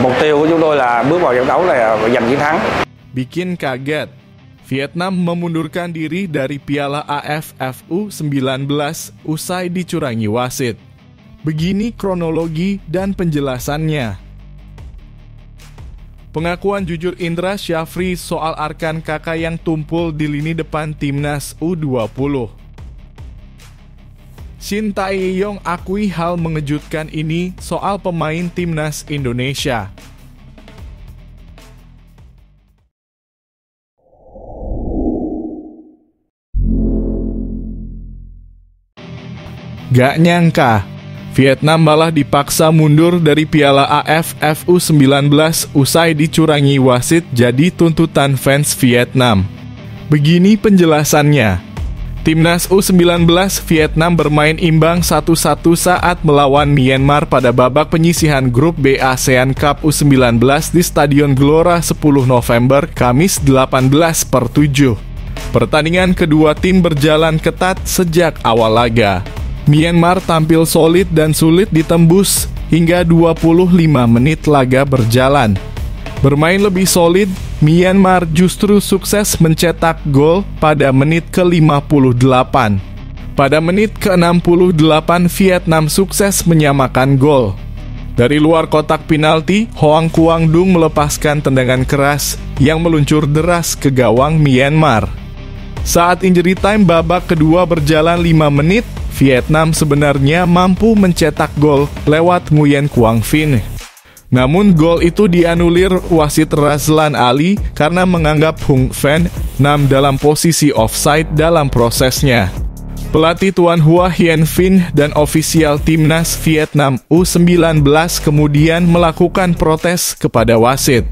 Mục tiêu của chúng tôi là bước vào trận đấu là giành chiến thắng. Bikin kaget, Vietnam memundurkan diri dari Piala AFF U19 usai dicurangi wasit. Begini kronologi dan penjelasannya. Pengakuan jujur Indra Syafri soal Arkan Kakak yang tumpul di lini depan Timnas U20. Shin Tae-yong akui hal mengejutkan ini soal pemain Timnas Indonesia. Gak nyangka, Vietnam malah dipaksa mundur dari Piala AFF U19 usai dicurangi wasit jadi tuntutan fans Vietnam. Begini penjelasannya. Timnas U19 Vietnam bermain imbang 1-1 saat melawan Myanmar pada babak penyisihan grup B ASEAN Cup U19 di Stadion Gelora 10 November, Kamis 18/7. Pertandingan kedua tim berjalan ketat sejak awal laga. Myanmar tampil solid dan sulit ditembus hingga 25 menit laga berjalan. Bermain lebih solid, Myanmar justru sukses mencetak gol pada menit ke-58. Pada menit ke-68, Vietnam sukses menyamakan gol. Dari luar kotak penalti, Hoang Quang Dung melepaskan tendangan keras yang meluncur deras ke gawang Myanmar. Saat injury time babak kedua berjalan 5 menit, Vietnam sebenarnya mampu mencetak gol lewat Nguyen Quang Vinh. Namun gol itu dianulir wasit Razlan Ali karena menganggap Hung Fen Nam dalam posisi offside dalam prosesnya. Pelatih tuan Hua Hien Vinh dan ofisial timnas Vietnam U19 kemudian melakukan protes kepada wasit.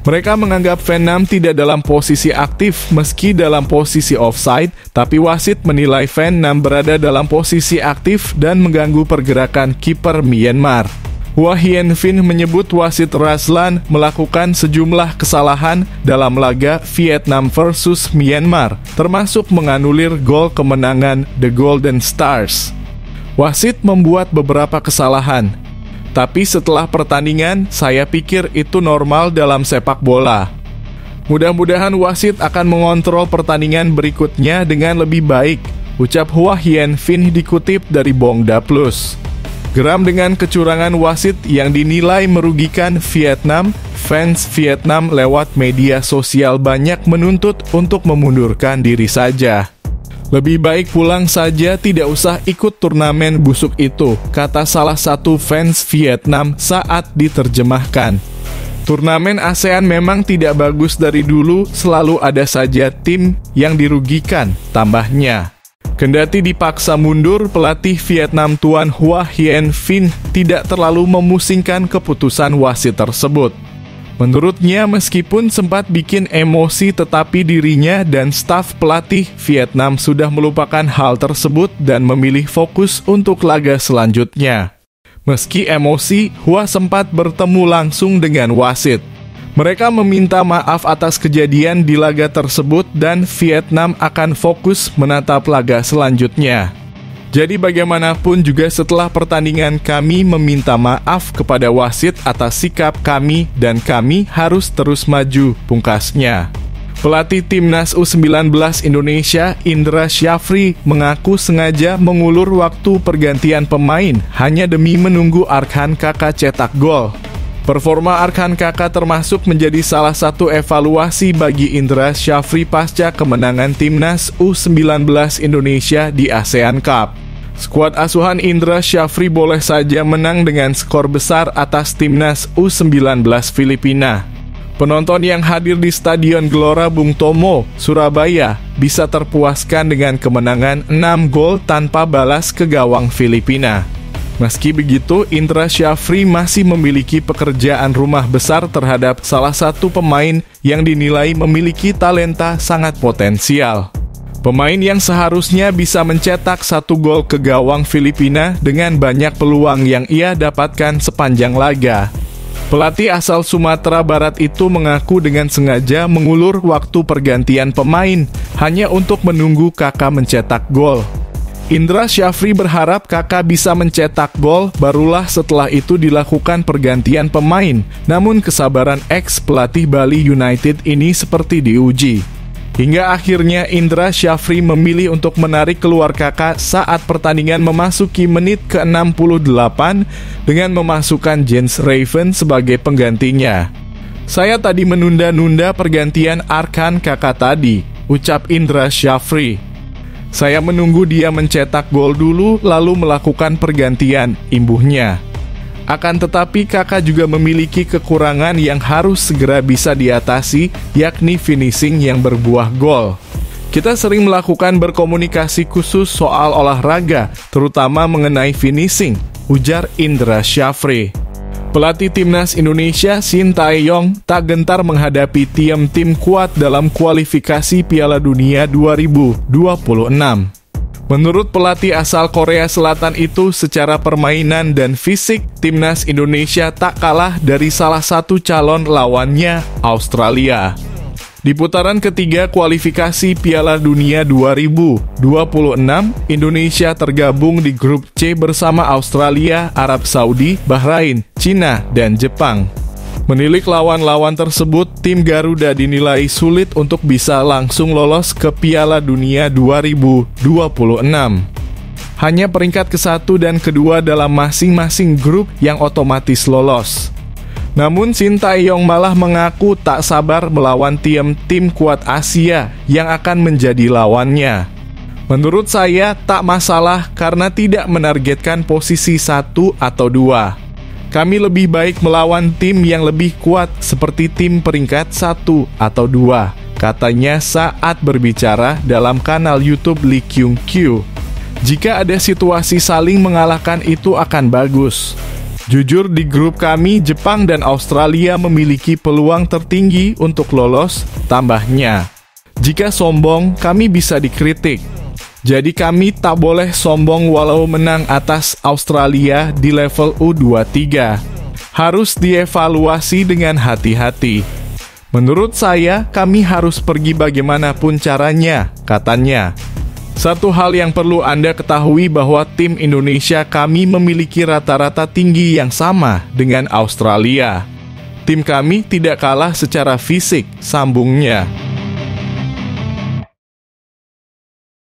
Mereka menganggap Fen Nam tidak dalam posisi aktif meski dalam posisi offside, tapi wasit menilai Fen Nam berada dalam posisi aktif dan mengganggu pergerakan kiper Myanmar. Hua Hien Vinh menyebut wasit Razlan melakukan sejumlah kesalahan dalam laga Vietnam versus Myanmar, termasuk menganulir gol kemenangan The Golden Stars. Wasit membuat beberapa kesalahan. Tapi setelah pertandingan, saya pikir itu normal dalam sepak bola. Mudah-mudahan wasit akan mengontrol pertandingan berikutnya dengan lebih baik, ucap Hua Hien Vinh dikutip dari Bongda Plus. Geram dengan kecurangan wasit yang dinilai merugikan Vietnam, fans Vietnam lewat media sosial banyak menuntut untuk memundurkan diri saja. Lebih baik pulang saja, tidak usah ikut turnamen busuk itu, kata salah satu fans Vietnam saat diterjemahkan. Turnamen ASEAN memang tidak bagus dari dulu, selalu ada saja tim yang dirugikan, tambahnya. Kendati dipaksa mundur, pelatih Vietnam tuan Hua Hien Vinh tidak terlalu memusingkan keputusan wasit tersebut. Menurutnya, meskipun sempat bikin emosi, tetapi dirinya dan staf pelatih Vietnam sudah melupakan hal tersebut dan memilih fokus untuk laga selanjutnya. Meski emosi, Hua sempat bertemu langsung dengan wasit. Mereka meminta maaf atas kejadian di laga tersebut dan Vietnam akan fokus menatap laga selanjutnya. Jadi bagaimanapun juga setelah pertandingan kami meminta maaf kepada wasit atas sikap kami dan kami harus terus maju, pungkasnya. Pelatih Timnas U19 Indonesia Indra Syafri mengaku sengaja mengulur waktu pergantian pemain hanya demi menunggu Arkan Kakak cetak gol. Performa Arkan Kakak termasuk menjadi salah satu evaluasi bagi Indra Syafri pasca kemenangan Timnas U19 Indonesia di ASEAN Cup. Skuad asuhan Indra Syafri boleh saja menang dengan skor besar atas Timnas U19 Filipina. Penonton yang hadir di Stadion Gelora Bung Tomo, Surabaya, bisa terpuaskan dengan kemenangan 6 gol tanpa balas ke gawang Filipina. Meski begitu, Indra Syafri masih memiliki pekerjaan rumah besar terhadap salah satu pemain yang dinilai memiliki talenta sangat potensial. Pemain yang seharusnya bisa mencetak 1 gol ke gawang Filipina dengan banyak peluang yang ia dapatkan sepanjang laga. Pelatih asal Sumatera Barat itu mengaku dengan sengaja mengulur waktu pergantian pemain hanya untuk menunggu Kakak mencetak gol. Indra Syafri berharap kakak bisa mencetak gol, barulah setelah itu dilakukan pergantian pemain. Namun kesabaran ex-pelatih Bali United ini seperti diuji. Hingga akhirnya Indra Syafri memilih untuk menarik keluar kakak saat pertandingan memasuki menit ke-68 dengan memasukkan Jens Raven sebagai penggantinya. "Saya tadi menunda-nunda pergantian Arkan kakak tadi," ucap Indra Syafri. "Saya menunggu dia mencetak gol dulu lalu melakukan pergantian," imbuhnya. Akan tetapi kakak juga memiliki kekurangan yang harus segera bisa diatasi, yakni finishing yang berbuah gol. "Kita sering melakukan berkomunikasi khusus soal olahraga, terutama mengenai finishing," ujar Indra Syafri. Pelatih Timnas Indonesia Sintayong tak gentar menghadapi tim kuat dalam kualifikasi Piala Dunia 2026. Menurut pelatih asal Korea Selatan itu, secara permainan dan fisik, Timnas Indonesia tak kalah dari salah satu calon lawannya, Australia. Di putaran ketiga kualifikasi Piala Dunia 2026, Indonesia tergabung di grup C bersama Australia, Arab Saudi, Bahrain, Cina, dan Jepang. Menilik lawan-lawan tersebut, tim Garuda dinilai sulit untuk bisa langsung lolos ke Piala Dunia 2026. Hanya peringkat ke-1 dan ke-2 dalam masing-masing grup yang otomatis lolos. Namun Sintayong malah mengaku tak sabar melawan tim kuat Asia yang akan menjadi lawannya. "Menurut saya tak masalah karena tidak menargetkan posisi 1 atau 2. Kami lebih baik melawan tim yang lebih kuat seperti tim peringkat 1 atau 2, katanya saat berbicara dalam kanal YouTube Lee Kyung Kyu. "Jika ada situasi saling mengalahkan itu akan bagus. Jujur di grup kami, Jepang dan Australia memiliki peluang tertinggi untuk lolos," tambahnya. "Jika sombong, kami bisa dikritik. Jadi kami tak boleh sombong walau menang atas Australia di level U23. Harus dievaluasi dengan hati-hati. Menurut saya, kami harus pergi bagaimanapun caranya," katanya. "Satu hal yang perlu Anda ketahui bahwa tim Indonesia kami memiliki rata-rata tinggi yang sama dengan Australia. Tim kami tidak kalah secara fisik," sambungnya.